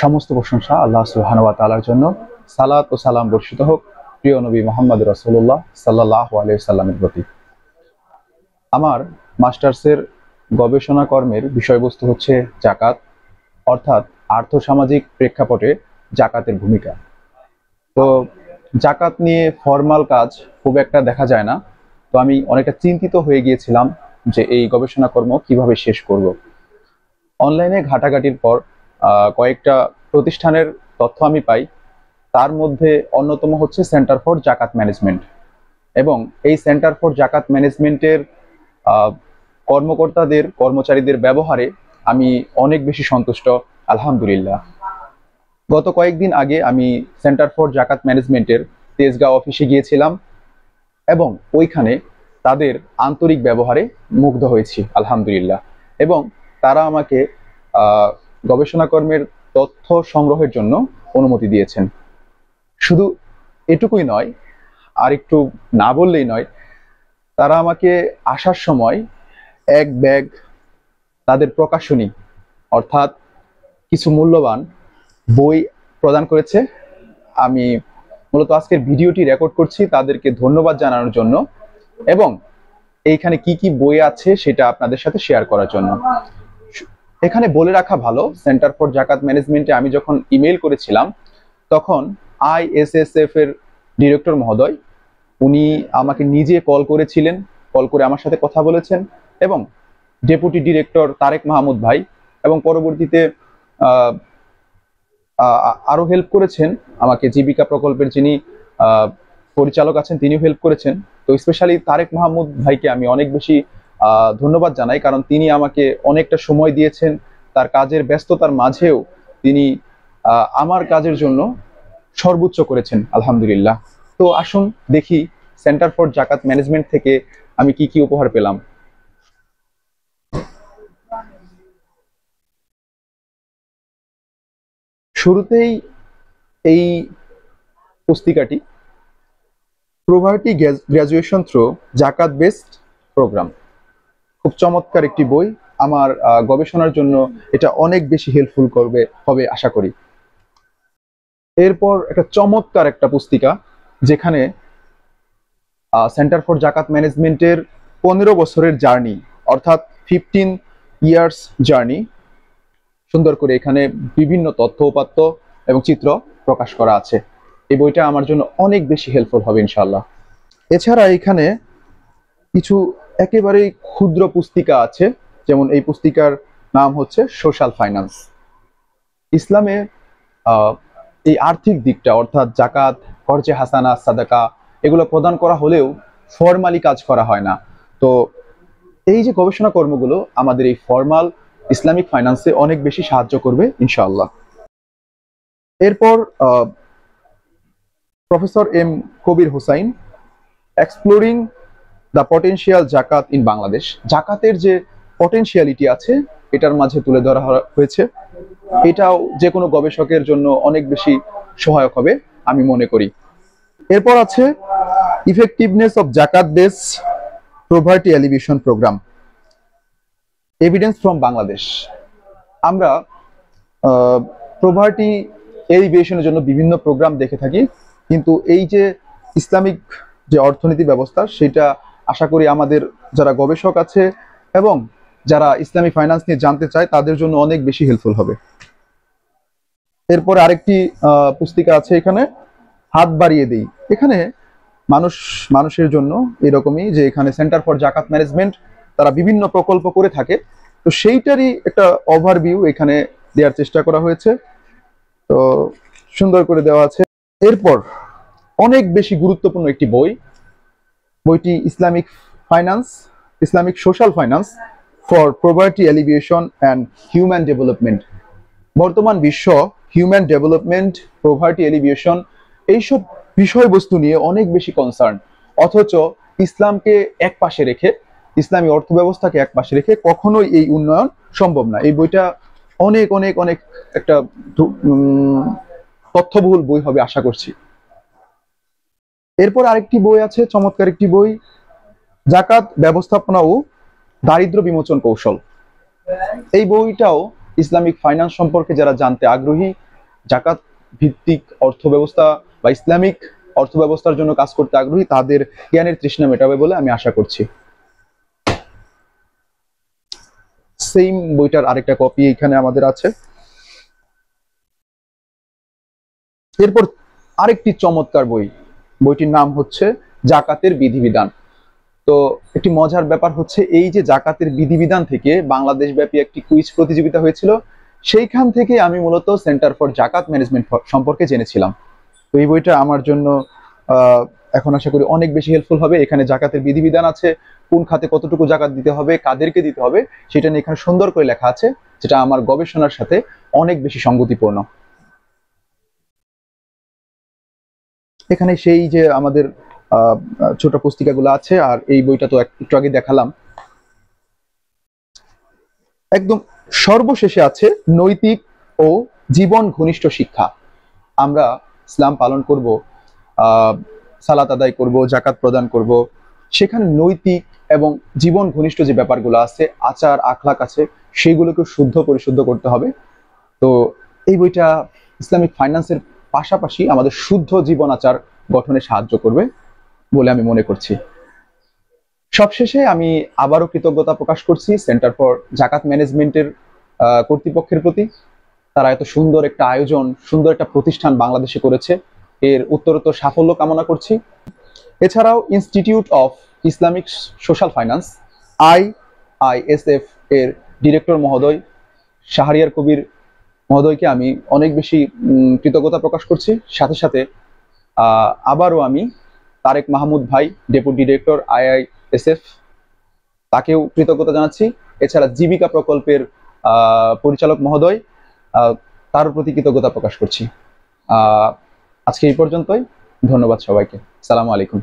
সমস্ত প্রশংসা আল্লাহ সুবহানাহু ওয়া তাআলার জন্য। সালাত ও সালাম বর্ষিত হোক প্রিয় নবী মুহাম্মদ রাসূলুল্লাহ সাল্লাল্লাহু আলাইহি ওয়াসাল্লামের প্রতি। আমার মাস্টার্সের গবেষণা কর্মের বিষয়বস্তু হচ্ছে যাকাত, অর্থাৎ আর্থসামাজিক প্রেক্ষাপটে যাকাতের ভূমিকা। তো যাকাত নিয়ে ফরমাল কাজ খুব একটা দেখা যায় না, তো আমি অনেকটা চিন্তিত হয়ে গিয়েছিলাম যে এই গবেষণা কর্ম কিভাবে শেষ করব। অনলাইনে ঘাটাঘাটির পর কয়েকটা প্রতিষ্ঠানের তথ্য আমি পাই, তার মধ্যে অন্যতম হচ্ছে সেন্টার ফর জাকাত ম্যানেজমেন্ট, এবং এই সেন্টার ফর জাকাত ম্যানেজমেন্টের কর্মচারীদের ব্যবহারে আমি অনেক বেশি সন্তুষ্ট, আলহামদুলিল্লাহ। গত কয়েকদিন আগে আমি সেন্টার ফর জাকাত ম্যানেজমেন্টের তেজগাঁও অফিসে গিয়েছিলাম এবং ওইখানে তাদের আন্তরিক ব্যবহারে মুগ্ধ হয়েছি, আলহামদুলিল্লাহ। এবং তারা আমাকে গবেষণা কর্মের তথ্য সংগ্রহের জন্য অনুমতি দিয়েছেন। শুধু এটুকুই নয়, আর একটু না বললেই নয়, তারা আমাকে আসার সময় এক ব্যাগ তাদের প্রকাশনী অর্থাৎ কিছু মূল্যবান বই প্রদান করেছে। আমি মূলত আজকের ভিডিওটি রেকর্ড করছি তাদেরকে ধন্যবাদ জানানোর জন্য এবং এইখানে কি কি বই আছে সেটা আপনাদের সাথে শেয়ার করার জন্য। এখানে বলে রাখা ভালো, সেন্টার ফর জাকাত ম্যানেজমেন্টে আমি যখন ইমেল করেছিলাম তখন ISSF এর ডিরেক্টর মহোদয় উনি আমাকে নিজে কল করেছিলেন, কল করে আমার সাথে কথা বলেছেন, এবং ডেপুটি ডিরেক্টর তারেক মাহমুদ ভাই এবং পরবর্তীতে আরো হেল্প করেছেন আমাকে, জীবিকা প্রকল্পের যিনি পরিচালক আছেন তিনিও হেল্প করেছেন। তো স্পেশালি তারেক মাহমুদ ভাইকে আমি অনেক বেশি ধন্যবাদ জানাই, কারণ তিনি আমাকে অনেকটা সময় দিয়েছেন, তার কাজের ব্যস্ততার মাঝেও তিনি আমার কাজের জন্য সর্বোচ্চ করেছেন, আলহামদুলিল্লাহ। তো আসুন দেখি সেন্টার ফর জাকাত ম্যানেজমেন্ট থেকে আমি কি কি উপহার পেলাম। শুরুতেই এই পুস্তিকাটি প্রভার্টি গ্র্যাজুয়েশন থ্রু জাকাত বেসড প্রোগ্রাম, খুব চমৎকার একটি বই। আমার গবেষণার জন্য এটা অনেক বেশি হেল্পফুল হবে আশা করি। এরপর একটা চমৎকার একটা পুস্তিকা যেখানে সেন্টার ফর জাকাত ম্যানেজমেন্টের 15 বছরের জার্নি অর্থাৎ 15 ইয়ার্স জার্নি সুন্দর করে এখানে বিভিন্ন তথ্য উপাত্ত এবং চিত্র প্রকাশ করা আছে। এই বইটা আমার জন্য অনেক বেশি হেল্পফুল হবে ইনশাআল্লাহ। এছাড়া এখানে কিছু একেবারেই ক্ষুদ্র পুস্তিকা আছে, যেমন এই পুস্তিকার নাম হচ্ছে সোশ্যাল ফাইন্যান্স। ইসলামে এই আর্থিক দিকটা অর্থাৎ জাকাত, খরচে হাসানা, সাদাকা এগুলো প্রদান করা হলেও ফরমালি কাজ করা হয় না। তো এই যে গবেষণা কর্মগুলো আমাদের এই ফরমাল ইসলামিক ফাইন্যান্সে অনেক বেশি সাহায্য করবে ইনশাআল্লাহ। এরপর professor M Kabir Hussain, exploring the potential zakat in Bangladesh, জাকাতের যে পটেনশিয়ালিটি আছে এটার মাঝে তুলে ধরা হয়েছে। এটাও যে কোনো গবেষকের জন্য অনেক বেশি সহায়ক হবে আমি মনে করি। এরপর আছে effectiveness of zakat base poverty alleviation programme, evidence from Bangladesh. আমরা পভার্টি এলিভেশনের জন্য বিভিন্ন প্রোগ্রাম দেখে থাকি, কিন্তু এই যে ইসলামিক যে অর্থনীতি ব্যবস্থা সেটা আশা করি আমাদের যারা গবেষক আছে এবং যারা ইসলামিক ফাইন্যান্স নিয়ে জানতে চায় তাদের জন্য অনেক বেশি হেল্পফুল হবে। এরপরে আরেকটি পুস্তিকা আছে এখানে, হাত বাড়িয়ে দেই। এখানে মানুষের জন্য এরকমই যে এখানে সেন্টার ফর জাকাত ম্যানেজমেন্ট তারা বিভিন্ন প্রকল্প করে থাকে, তো সেইটারই একটা ওভারভিউ এখানে দেওয়ার চেষ্টা করা হয়েছে, তো সুন্দর করে দেওয়া আছে। এরপর অনেক বেশি গুরুত্বপূর্ণ একটি বই, বইটি Islamic finance, Islamic social finance for poverty এলিভিয়েশন and human development. বর্তমান বিশ্ব হিউম্যান ডেভেলপমেন্ট, পভার্টি এলিভিয়েশন এইসব বিষয়বস্তু নিয়ে অনেক বেশি কনসার্ন, অথচ ইসলামকে এক পাশে রেখে, ইসলামী অর্থব্যবস্থাকে এক পাশে রেখে কখনোই এই উন্নয়ন সম্ভব না। এই বইটা অনেক অনেক অনেক একটা তথ্যবহুল বই হবে আশা করছি। এরপর আরেকটি বই আছে, চমৎকার একটি বই, জাকাত ব্যবস্থাপনা ও দারিদ্র বিমোচন কৌশল। এই বইটাও ইসলামিক ফাইন্যান্স সম্পর্কে যারা জানতে আগ্রহী জাকাত ভিত্তিক অর্থব্যবস্থা বা ইসলামিক অর্থব্যবস্থার জন্য কাজ করতে আগ্রহী তাদের জ্ঞানের তৃষ্ণা মেটাবে বলে আমি আশা করছি। সেম বইটার আরেকটা কপি এখানে আমাদের আছে। এরপর আরেকটি চমৎকার বই, বইটির নাম হচ্ছে জাকাতের বিধিবিধান। তো একটি মজার ব্যাপার হচ্ছে এই যে জাকাতের বিধিবিধান থেকে বাংলাদেশ ব্যাপী একটি কুইজ প্রতিযোগিতা হয়েছিল, সেইখান থেকে আমি মূলত সেন্টার ফর জাকাত ম্যানেজমেন্ট সম্পর্কে জেনেছিলাম। তো এই বইটা আমার জন্য এখন আশা করি অনেক বেশি হেল্পফুল হবে। এখানে জাকাতের বিধিবিধান আছে, কোন খাতে কতটুকু জাকাত দিতে হবে, কাদেরকে দিতে হবে, সেটা নিয়ে এখানে সুন্দর করে লেখা আছে, যেটা আমার গবেষণার সাথে অনেক বেশি সঙ্গতিপূর্ণ। এখানে সেই যে আমাদের ছোট পুস্তিকাগুলো আছে, আর এই বইটা তো একটু আগে দেখালাম। একদম সর্বশেষে আছে নৈতিক ও জীবন ঘনিষ্ঠ শিক্ষা। আমরা ইসলাম পালন করব, সালাত আদায় করব, জাকাত প্রদান করব, সেখানে নৈতিক এবং জীবন ঘনিষ্ঠ যে ব্যাপারগুলো আছে, আচার আখলাক আছে, সেগুলোকে শুদ্ধ পরিশুদ্ধ করতে হবে। তো এই বইটা ইসলামিক ফাইন্যান্সের পাশাপাশি আমাদের শুদ্ধ জীবন আচার গঠনে সাহায্য করবে বলে আমি মনে করছি। সবশেষে আমি আবারও কৃতজ্ঞতা প্রকাশ করছি সেন্টার ফর জাকাত ম্যানেজমেন্টের কর্তৃপক্ষের প্রতি। তারা এত সুন্দর একটা আয়োজন, সুন্দর একটা প্রতিষ্ঠান বাংলাদেশে করেছে, এর উত্তরোত্তর সাফল্য কামনা করছি। এছাড়াও institute of Islamic social finance IISF এর ডিরেক্টর মহোদয় শাহরিয়ার কবির মহোদয়কে আমি অনেক বেশি কৃতজ্ঞতা প্রকাশ করছি। সাথে সাথে আবারও আমি তারেক মাহমুদ ভাই, ডেপুটি ডিরেক্টর IISF, তাকেও কৃতজ্ঞতা জানাচ্ছি। এছাড়া জীবিকা প্রকল্পের পরিচালক মহোদয়, তার প্রতি কৃতজ্ঞতা প্রকাশ করছি। আজকে এই পর্যন্তই। ধন্যবাদ সবাইকে। সালামু আলাইকুম।